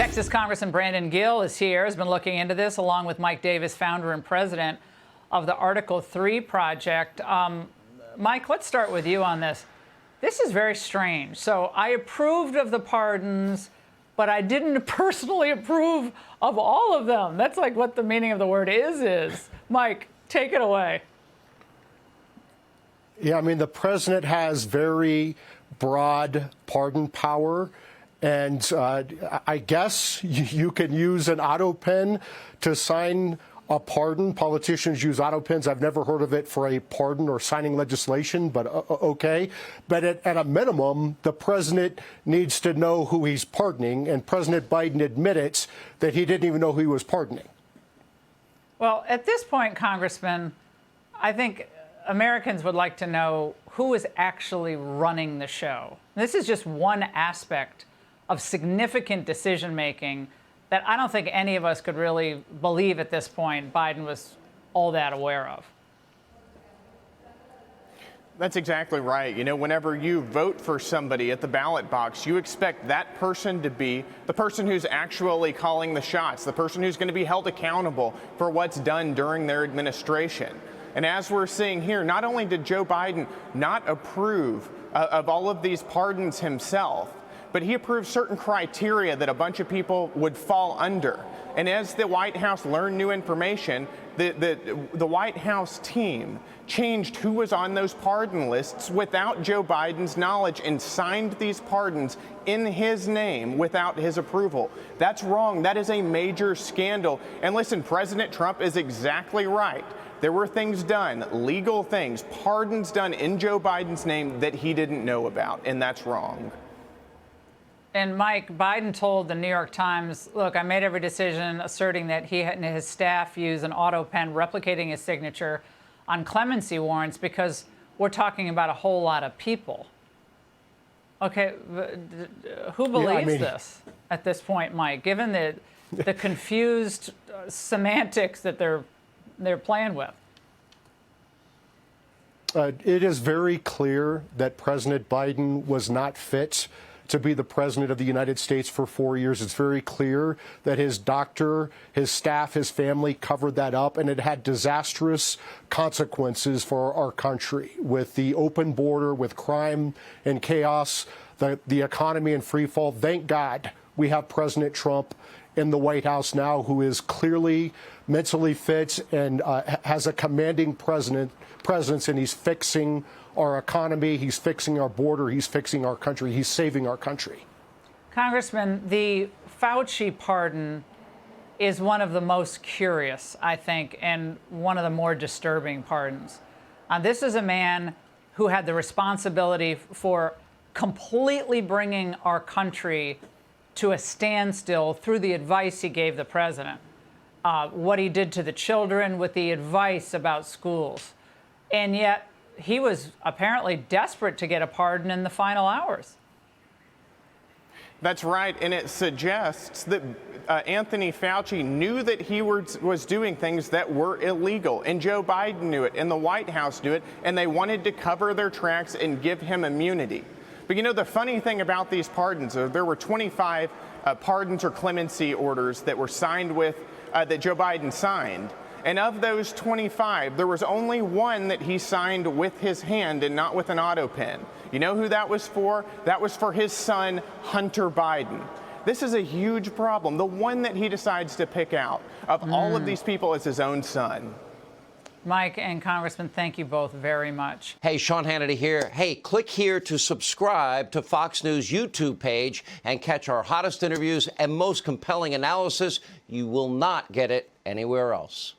Texas Congressman Brandon Gill is here, has been looking into this, along with Mike Davis, founder and president of the Article 3 Project. Mike, let's start with you on this. This is very strange. So I approved of the pardons, but I didn't personally approve of all of them. That's like what the meaning of the word is. Mike, take it away. Yeah, I mean, the president has very broad pardon power. And I guess you can use an auto pen to sign a pardon. Politicians use auto pens. I've never heard of it for a pardon or signing legislation, but okay. But at a minimum, the president needs to know who he's pardoning, and President Biden admits that he didn't even know who he was pardoning. Well, at this point, Congressman, I think Americans would like to know who is actually running the show. This is just one aspect of significant decision-making that I don't think any of us could really believe at this point Biden was all that aware of. That's exactly right. You know, whenever you vote for somebody at the ballot box, you expect that person to be the person who's actually calling the shots, the person who's going to be held accountable for what's done during their administration. And as we're seeing here, not only did Joe Biden not approve of all of these pardons himself, but he approved certain criteria that a bunch of people would fall under. And as the White House learned new information, the White House team changed who was on those pardon lists without Joe Biden's knowledge and signed these pardons in his name without his approval. That's wrong. That is a major scandal. And listen, President Trump is exactly right. There were things done, legal things, pardons done in Joe Biden's name that he didn't know about, and that's wrong. And Mike, Biden told the New York Times, look, I made every decision asserting that he and his staff use an auto pen replicating his signature on clemency warrants because we're talking about a whole lot of people. Okay, who believes this at this point, Mike, given the confused semantics that they're playing with? It is very clear that President Biden was not fit to be the president of the United States for 4 years. It's very clear that his doctor, his staff, his family covered that up, and it had disastrous consequences for our country with the open border, with crime and chaos, the economy in free fall. Thank God we have President Trump in the White House now, who is clearly mentally fit and has a commanding presence, and he's fixing our economy, he's fixing our border, he's fixing our country, he's saving our country. Congressman, the Fauci pardon is one of the most curious, I think, and one of the more disturbing pardons. This is a man who had the responsibility for completely bringing our country to a standstill through the advice he gave the president, what he did to the children with the advice about schools. And yet he was apparently desperate to get a pardon in the final hours. That's right, and it suggests that Anthony Fauci knew that he was doing things that were illegal, and Joe Biden knew it, and the White House knew it, and they wanted to cover their tracks and give him immunity. But you know, the funny thing about these pardons, there were 25 pardons or clemency orders that were signed with, that Joe Biden signed. And of those 25, there was only one that he signed with his hand and not with an auto pen. You know who that was for? That was for his son, Hunter Biden. This is a huge problem. The one that he decides to pick out of all of these people is his own son. Mike and Congressman, thank you both very much. Hey, Sean Hannity here. Hey, click here to subscribe to Fox News YouTube page and catch our hottest interviews and most compelling analysis. You will not get it anywhere else.